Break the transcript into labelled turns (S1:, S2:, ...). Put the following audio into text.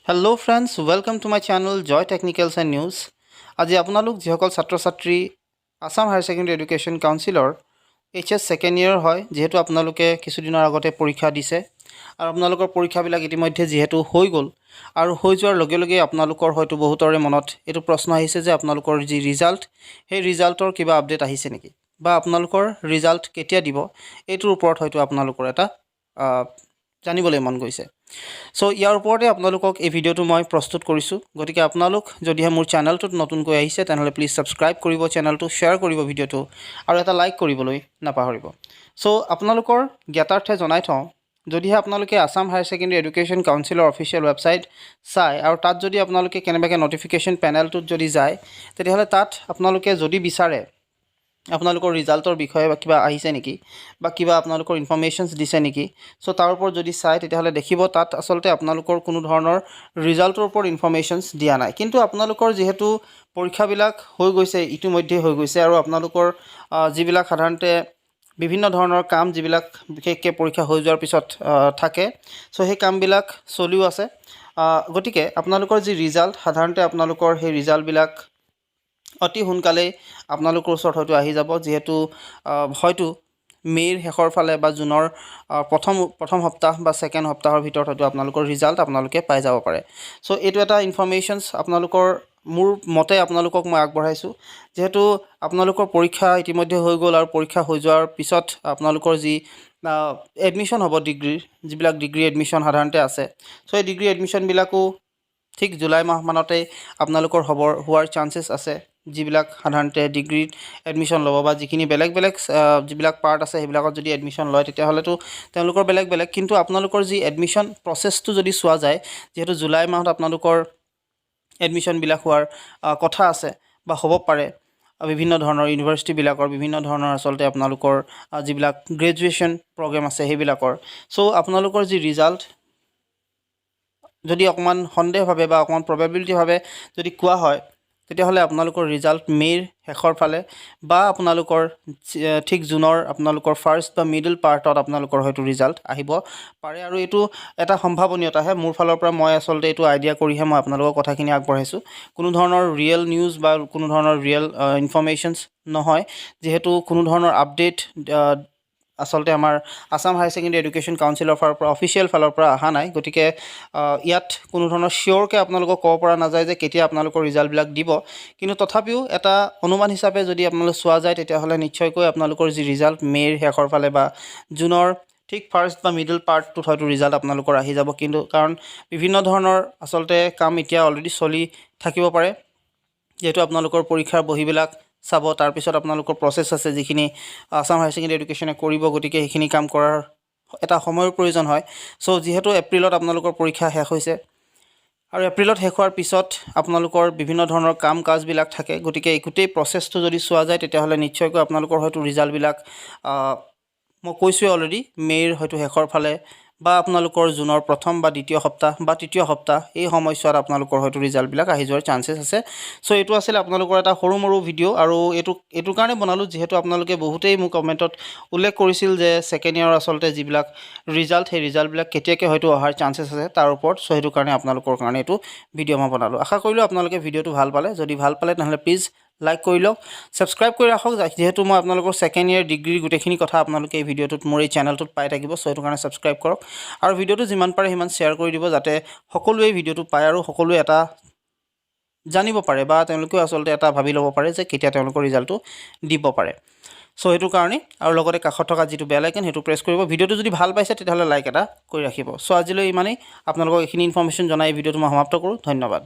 S1: Hello friends, welcome to my channel Joy Technicals and News. আজি আপোনালোক যিসকল ছাত্ৰ ছাত্ৰী আসাম হায়াৰ ছেকেণ্ডাৰী এডুকেশ্যন কাউন্সিলৰ HS সেকেন্ড ইয়াৰ হয় যেহেতু আপোনালোকে কিছুদিনৰ আগতে পৰীক্ষা দিছে আৰু আপোনালোকৰ পৰীক্ষাবিলাক ইতিমধ্যে যেহেতু হৈ গ'ল আৰু হৈ যোৱাৰ লগে লগে আপোনালোকৰ হয়তো বহুতৰে মনত এটো প্ৰশ্ন আহিছে যে আপোনালোকৰ যি ৰিজাল্ট সেই ৰিজাল্টৰ কিবা আপডেট আহিছে নেকি বা আপোনালোকৰ ৰিজাল্ট কেতিয়া দিব এটোৰ ওপৰত হয়তো আপোনালোকৰ এটা জানিবলৈ মন গৈছে সো ইয়াৰ ওপৰতে আপোনালোকক এই ভিডিওটো মই প্ৰস্তুত কৰিছো গতিকে আপোনালোক যদিহে মোৰ চেনেলটোত নতুনকৈ আহিছে তেনেহলে প্লিজ সাবস্ক্ৰাইব কৰিব চেনেলটো শেয়াৰ কৰিব ভিডিওটো আৰু এটা লাইক কৰিবলৈ নাপাহৰিব সো আপোনালোকৰ জ্ঞাতাৰ্থে জনাই থওঁ যদিহে আপোনালোকে আসাম হায়াৰ ছেকেণ্ডাৰী এডুকেশ্যন কাউন্সিলৰ অফিচিয়েল ৱেবছাইট চাই আৰু তাত যদি আপোনালোকে কেনেবাকে নটিফিকেশন পেনেলটোত যদি যায় তেতিয়াহলে তাত আপোনালোকে যদি বিচাৰে আপোনালোকৰ ৰিজাল্টৰ বিষয়ে বা কিবা আহিছে নেকি বা কিবা আপোনালোকৰ ইনফৰমেশনছ দিছে নেকি সো তাৰ ওপৰত যদি চাই তেতিয়াহলে দেখিব তাত আসলতে আপোনালোকৰ কোনো ধৰণৰ ৰিজাল্টৰ ওপৰত ইনফৰমেশনছ দিয়া নাই কিন্তু আপোনালোকৰ যেহেতু পৰীক্ষাবিলাক হৈ গৈছে ইতিমধ্যে হৈ গৈছে আৰু আপোনালোকৰ যিবিলাক সাধাৰণতে বিভিন্ন ধৰণৰ কাম যিবিলাক বিশেষকৈ পৰীক্ষা হৈ যোৱাৰ পিছত থাকে সো সেই কামবিলাক চলিও আছে গতিকে আপোনালোকৰ যি ৰিজাল্ট সাধাৰণতে আপোনালোকৰ সেই ৰিজাল্টবিলাক অতি সোনকালে আপোনালোকৰ ওচৰত হয়তো আহি যাব যেহেতু হয়তো মেৰ শেষৰ ফালে বা জুনৰ প্ৰথম সপ্তাহ বা সেকেন্ড সপ্তাহৰ ভিতৰত হয়তো আপোনালোকৰ ৰিজাল্ট আপোনালোকে পাই যাব পাৰে সো এটো এটা ইনফৰমেশনছ আপোনালোকৰ মোৰ মতে আপোনালোকক মই আগবঢ়াইছো যেহেতু আপোনালোকৰ পৰীক্ষা ইতিমধ্যে হৈ গ'ল আৰু পৰীক্ষা হৈ যোৱাৰ পিছত আপোনালোকৰ যি এডমিশন হ'ব ডিগ্ৰীৰ যিবিলাক ডিগ্ৰী এডমিশন সাধাৰণতে আছে সো এই ডিগ্ৰী এডমিশন বিলাকো ঠিক জুলাই মাহ মানতে আপোনালোকৰ হোৱাৰ চান্সেস আছে যিবিলাক সাধাৰণতে ডিগ্ৰী এডমিশন ল'ব বা যিখিনি বেলেগ যিবিলাক পাৰ্ট আছে সেইবিলাকত যদি এডমিশন লয় তেতিয়াহলেতো তেওঁলোকৰ বেলেগ কিন্তু আপোনালোকৰ যি এডমিশন প্ৰসেসটো যদি চোৱা যায় যেহেতু জুলাই মাহত আপোনালোকৰ এডমিশন বিলাক হোৱাৰ কথা আছে বা হ'ব পাৰে বিভিন্ন ধৰণৰ ইউনিভাৰ্সিটি বিলাকৰ বিভিন্ন ধৰণৰ আসলতে আপোনালোকৰ যিবিলাক গ্ৰেজুৱেচন প্ৰগ্ৰাম আছে সেইবিলাকৰ সো আপোনালোকৰ যি ৰিজাল্ট যদি অকমান সন্দেহ ভাবে বা অকমান প্ৰবাবিলিটি ভাবে যদি কোৱা হয় তেতিয়াহলে আপোনালোকৰ ৰিজাল্ট মেৰ শেষৰ ফালে বা আপোনালোকৰ ঠিক জুনৰ আপোনালোকৰ ফাৰ্স্ট বা মিডল পাৰ্টত আপোনালোকৰ হয়তো ৰিজাল্ট আহিব পাৰে আৰু এটো এটা সম্ভাৱনীয়তা হে মোৰ ফালৰ পৰা মই আসলতে এটো আইডিয়া কৰিহে মই আপোনালোকৰ কথাখিনি আগবঢ়াইছো কোনো ধৰণৰ ৰিয়েল নিউজ বা কোনো ধৰণৰ ৰিয়েল ইনফৰমেশনছ নহয় যেহেতু কোনো ধৰণৰ আপডেট আসলতে আমাৰ আসাম হায়াৰ ছেকেণ্ডাৰী এডুকেশ্যন কাউন্সিলৰ ফালৰ পৰা অফিচিয়েল ফালৰ পৰা আহা নাই গতিকে ইয়াত কোনো ধৰণৰ শিওৰকে আপোনালোকক ক'ব পৰা নাযায় যে কেতিয়া আপোনালোকৰ ৰিজাল্ট বিলাক দিব কিন্তু তথাপিও এটা অনুমান হিচাপে যদি আপোনালোক চোৱা যায় তেতিয়াহলে নিশ্চয়কৈ আপোনালোকৰ যি ৰিজাল্ট মেৰ শেষৰ ফালে বা জুনৰ ঠিক ফাৰ্স্ট বা মিডল পাৰ্টটোত হয়তো ৰিজাল্ট আপোনালোকৰ আহি যাব কিন্তু কাৰণ বিভিন্ন ধৰণৰ আসলতে কাম এতিয়া অলৰেডি চলি থাকিব পাৰে যেহেতু আপোনালোকৰ পৰীক্ষাৰ বহিবিলাক চাব তাৰ পিছত আপোনালোকৰ প্ৰসেস আছে যিখিনি আসাম হায়াৰ ছেকেণ্ডাৰী এডুকেশ্যনে কৰিব গতিকে সেইখিনি কাম কৰাৰ এটা সময়ৰ প্ৰয়োজন হয় সো যেহেতু এপ্ৰিলত আপোনালোকৰ পৰীক্ষা শেষ হৈছে আৰু এপ্ৰিলত শেষ হোৱাৰ পিছত আপোনালোকৰ বিভিন্ন ধৰণৰ কাম কাজ বিলাক থাকে গতিকে একুটেই প্ৰসেসটো যদি চোৱা যায় তেতিয়াহলে নিশ্চয়কৈ আপোনালোকৰ হয়তো ৰিজাল্ট বিলাক মই কৈছো অলৰেডি মেৰ হয়তো শেষৰ ফালে বা আপোনালোকৰ জুনৰ প্ৰথম বা দ্বিতীয় সপ্তাহ বা তৃতীয় সপ্তাহ এই সময়ছোৱাত আপোনালোকৰ হয়তো ৰিজাল্ট বিলাক আহি যোৱাৰ চান্সেস আছে সো এটো আছিল আপোনালোকৰ এটা সৰুমৰু ভিডিও আৰু এটো কাৰণে বনালো যেহেতু আপোনালোকে বহুতেই মোক কমেন্টত উল্লেখ কৰিছিল যে সেকেন্ড ইয়াৰ আসলতে যিবিলাক ৰিজাল্ট সেই ৰিজাল্ট বিলাক কেতিয়াকে হয়তো অহাৰ চান্সেস আছে তাৰ ওপৰত সো এটো কাৰণে আপোনালোকৰ কাৰণে এটো ভিডিও মই বনালো আশা কৰিলো আপোনালোকে ভিডিওটো ভাল পালে যদি ভাল পালে নহলে প্লিজ লাইক কৰি লওক সাবস্ক্ৰাইব কৰি ৰাখক যেহেতু মই আপোনালোকৰ সেকেন্ড ইয়াৰ ডিগ্ৰী গুটেখিনি কথা আপোনালোকে এই ভিডিওটোত মোৰ এই চেনেলটোত পাই থাকিব সো এটো কাৰণে সাবস্ক্ৰাইব কৰক আৰু ভিডিওটো যিমান পাৰে সিমান শেয়াৰ কৰি দিব যাতে সকলোৱে ভিডিওটো পায় আৰু সকলোৱে এটা জানিব পাৰে বা তেওঁলোকে আসলতে এটা ভাবি ল'ব পাৰে যে কেতিয়া তেওঁলোকৰ ৰিজাল্টটো দিব পাৰে সো এটো কাৰণে আৰু লগতে কাষত থকা যেটো বেল আইকন হেতু প্ৰেছ কৰিব ভিডিওটো যদি ভাল পাইছে তেতিয়াহলে লাইক এটা কৰি ৰাখিব সো আজিলৈ ইমানেই আপোনালোকক এইখিনি ইনফৰমেশন জনাই ভিডিওটো মই সমাপ্ত কৰো ধন্যবাদ